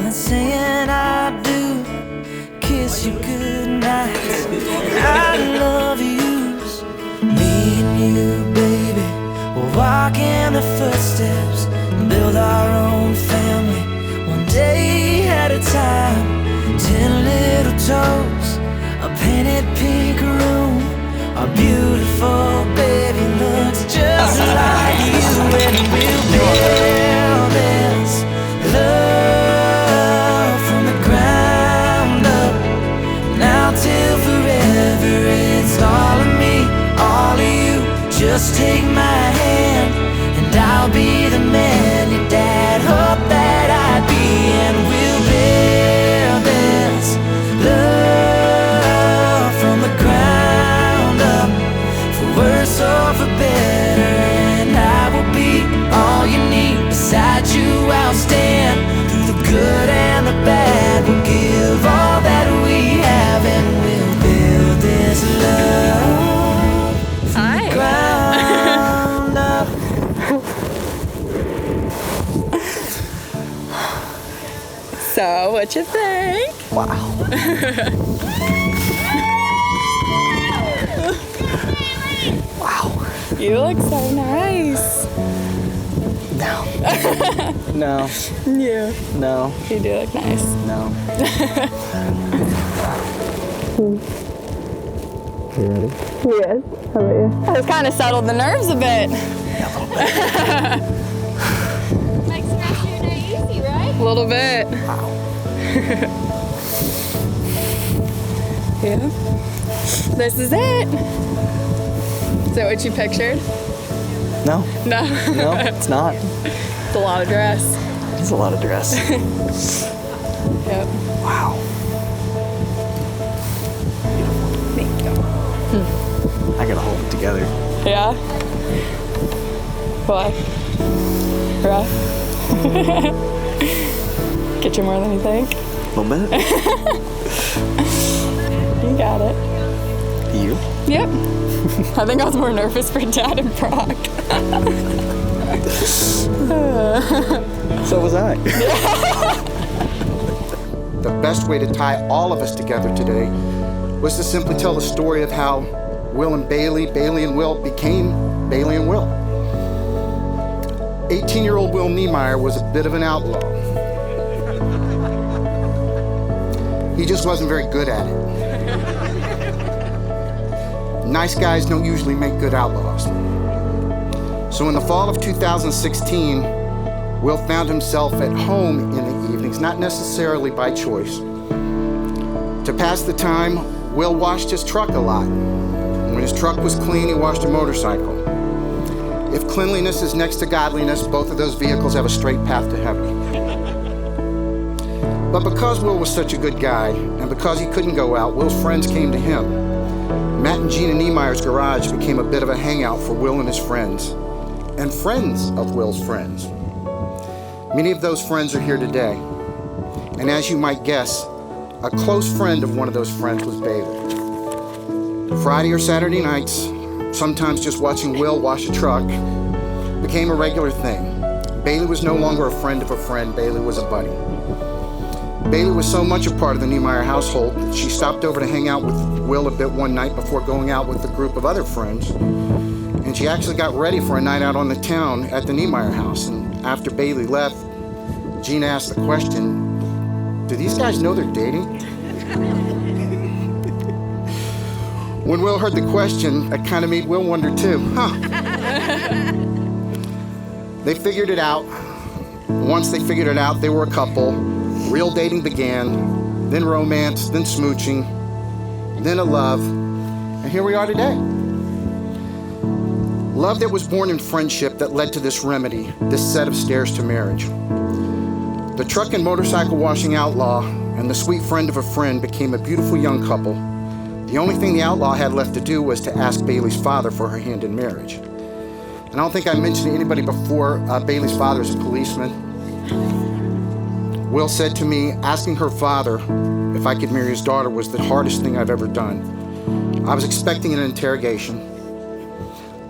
than saying I do. Kiss you goodnight. I love yous. Me and you, baby, we'll walk in the footsteps and build our own family, one day at a time. 10 little toes, a painted pink room. Our beautiful baby looks just like you. And we'll build this love from the ground up. Now till forever, it's all of me, all of you. Just take my hand and I'll be the man your dad hoped that I'd be. And we'll build this love from the ground up, for worse or for better. And I will be all you need. Beside you I'll stand through the good and the bad. We'll give all that we have and we'll build this love from the ground up. So, what you think? Wow. Wow. You look so nice. No. No. Yeah. No. You do look nice. No. You ready? Yes. How about you? I was kind of settled the nerves a bit. Yeah, a little bit. Makes the rest of your day easy, right? A little bit. Wow. Yeah. This is it. Is that what you pictured? No. No. No, it's not. It's a lot of dress. It's a lot of dress. Yep. Wow. Thank you. I gotta hold it together. Yeah? Why? Rough? Get you more than you think? A little bit. You got it. You? Yep. I think I was more nervous for Dad and Brock. So was I. The best way to tie all of us together today was to simply tell the story of how Will and Bailey, Bailey and Will became Bailey and Will. 18-year-old Will Niemeier was a bit of an outlaw. He just wasn't very good at it. Nice guys don't usually make good outlaws. So in the fall of 2016, Will found himself at home in the evenings, not necessarily by choice. To pass the time, Will washed his truck a lot. When his truck was clean, he washed a motorcycle. If cleanliness is next to godliness, both of those vehicles have a straight path to heaven. But because Will was such a good guy, and because he couldn't go out, Will's friends came to him. Matt and Gina Niemeier's garage became a bit of a hangout for Will and his friends, and friends of Will's friends. Many of those friends are here today. And as you might guess, a close friend of one of those friends was Bailey. Friday or Saturday nights, sometimes just watching Will wash a truck, became a regular thing. Bailey was no longer a friend of a friend, Bailey was a buddy. Bailey was so much a part of the Niemeier household that she stopped over to hang out with Will a bit one night before going out with a group of other friends. And she actually got ready for a night out on the town at the Niemeier house. And after Bailey left, Gina asked the question, do these guys know they're dating? When Will heard the question, it kind of made Will wonder too, They figured it out. Once they figured it out, they were a couple. Real dating began, then romance, then smooching, then a love, and here we are today. Love that was born in friendship that led to this remedy, this set of stairs to marriage. The truck and motorcycle washing outlaw and the sweet friend of a friend became a beautiful young couple. The only thing the outlaw had left to do was to ask Bailey's father for her hand in marriage. And I don't think I mentioned to anybody before, Bailey's father is a policeman. Will said to me, asking her father if I could marry his daughter was the hardest thing I've ever done. I was expecting an interrogation,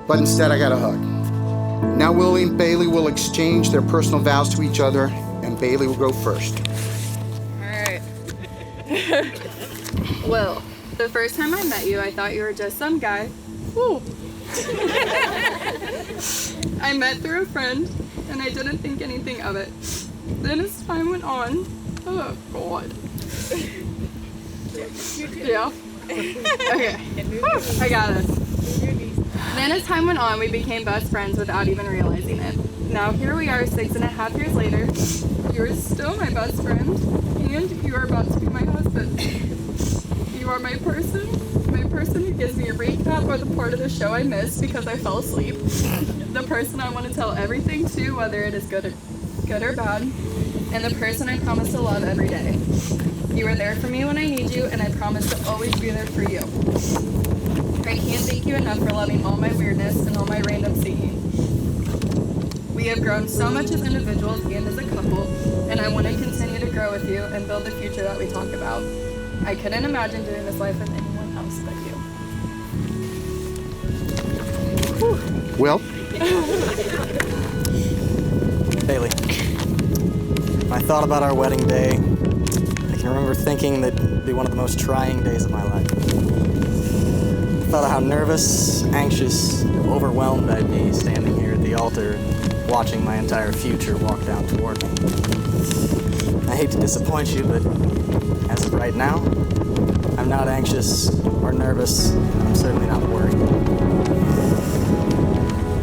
but instead I got a hug. Now Willie and Bailey will exchange their personal vows to each other, and Bailey will go first. Well, the first time I met you, I thought you were just some guy. Woo. I met through a friend, and I didn't think anything of it. Then as time went on, oh God. Yeah. Okay. I got it. Then as time went on, we became best friends without even realizing it. Now here we are 6.5 years later. You're still my best friend, and you are about to be my husband. You are my person who gives me a recap or the part of the show I missed because I fell asleep. The person I want to tell everything to, whether it is good or bad, and the person I promise to love every day. You are there for me when I need you, and I promise to always be there for you. I can't thank you enough for loving all my weirdness and all my random singing. We have grown so much as individuals and as a couple, and I want to continue to grow with you and build the future that we talk about. I couldn't imagine doing this life with anyone else but you. Will? Bailey, when I thought about our wedding day, I can remember thinking that it'd be one of the most trying days of my life. I thought of how nervous, anxious, overwhelmed I'd be standing here at the altar, watching my entire future walk down toward me. I hate to disappoint you, but as of right now, I'm not anxious or nervous. I'm certainly not worried.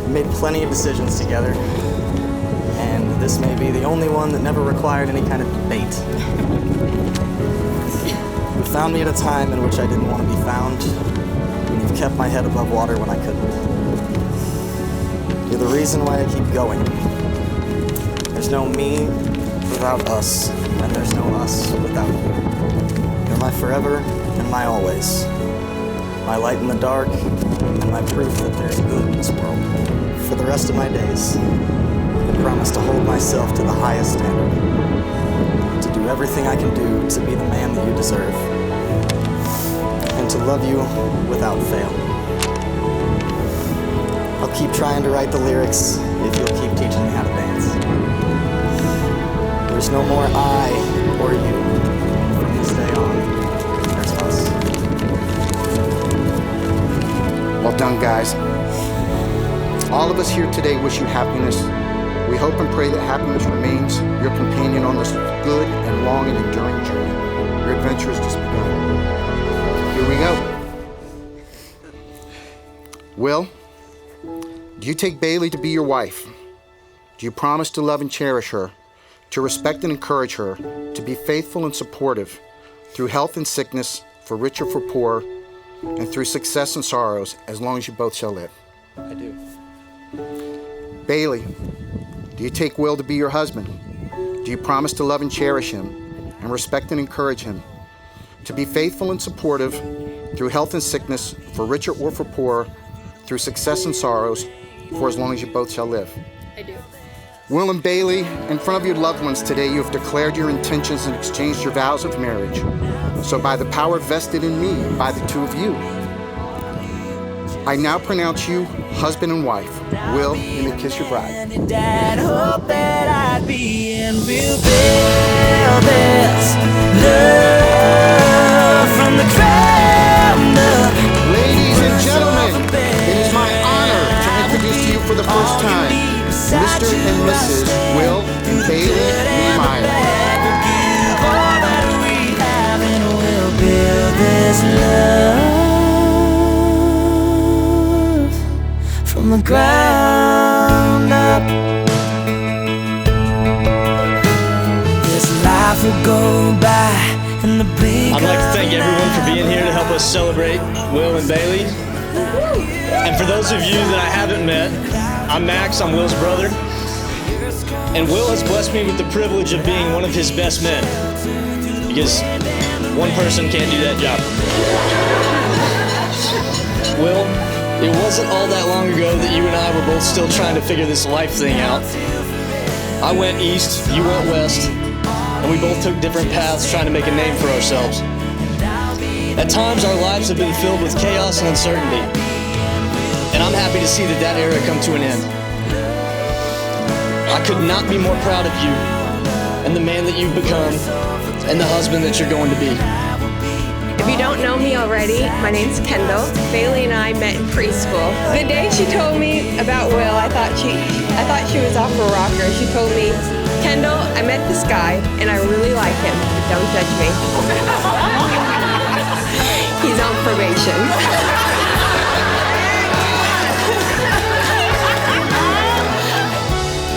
We made plenty of decisions together, and this may be the only one that never required any kind of debate. You found me at a time in which I didn't want to be found, and you've kept my head above water when I couldn't. You're the reason why I keep going. There's no me without us, and there's no us without you. You're my forever and my always. My light in the dark, and my proof that there's good in this world. For the rest of my days, I promise to hold myself to the highest standard. To do everything I can do to be the man that you deserve. And to love you without fail. I'll keep trying to write the lyrics if you'll keep teaching me how to dance. There's no more I or you. From this day on, there's us. Well done, guys. All of us here today wish you happiness. We hope and pray that happiness remains your companion on this good and long and enduring journey. Your adventure has just begun. Here we go. Will, do you take Bailey to be your wife? Do you promise to love and cherish her, to respect and encourage her, to be faithful and supportive, through health and sickness, for rich or for poor, and through success and sorrows, as long as you both shall live? I do. Bailey, do you take Will to be your husband? Do you promise to love and cherish him, and respect and encourage him, to be faithful and supportive, through health and sickness, for richer or for poor, through success and sorrows, for as long as you both shall live? I do. Will and Bailey, in front of your loved ones today, you have declared your intentions and exchanged your vows of marriage. So by the power vested in me by the two of you, I now pronounce you husband and wife. Will, you may kiss your bride. Dad hoped that I'd be in real build this love from the ground up. Ladies and gentlemen, it is my honor to introduce to you for the first time, Mr. and Mrs. Will and Bailey Niemeier. All that we have and we'll build this love from the ground up. This life will go by in the blink. I'd like to thank everyone for being here to help us celebrate Will and Bailey. And for those of you that I haven't met, I'm Max, I'm Will's brother. And Will has blessed me with the privilege of being one of his best men. Because one person can't do that job. Will, it wasn't all that long ago that you and I were both still trying to figure this life thing out. I went east, you went west, and we both took different paths trying to make a name for ourselves. At times, our lives have been filled with chaos and uncertainty, and I'm happy to see that era come to an end. I could not be more proud of you and the man that you've become and the husband that you're going to be. If you don't know me already, my name's Kendall. Bailey and I met in preschool. The day she told me about Will, I thought she was off a rocker. She told me, Kendall, I met this guy and I really like him, but don't judge me. He's on probation.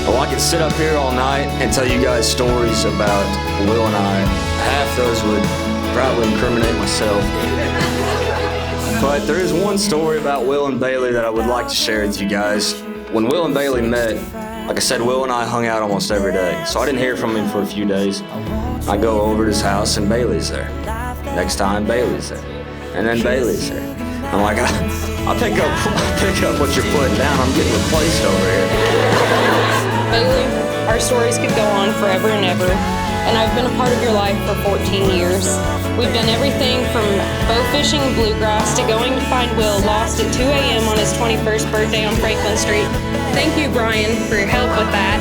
Well, I could sit up here all night and tell you guys stories about Will and I. Half those would probably incriminate myself. But there is one story about Will and Bailey that I would like to share with you guys. When Will and Bailey met, like I said, Will and I hung out almost every day. So I didn't hear from him for a few days. I go over to his house and Bailey's there. Next time, Bailey's there. And then Bailey's there. I'm like, I'll pick up what you're putting down. I'm getting replaced over here. Bailey, our stories could go on forever and ever, and I've been a part of your life for 14 years. We've done everything from bow fishing and bluegrass to going to find Will lost at 2 a.m. on his 21st birthday on Franklin Street. Thank you, Brian, for your help with that.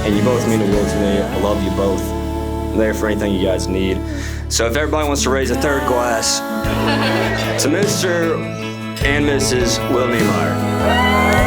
And you both mean the world to me. I love you both. I'm there for anything you guys need. So if everybody wants to raise a third glass to Mr. and Mrs. Will Niemeier.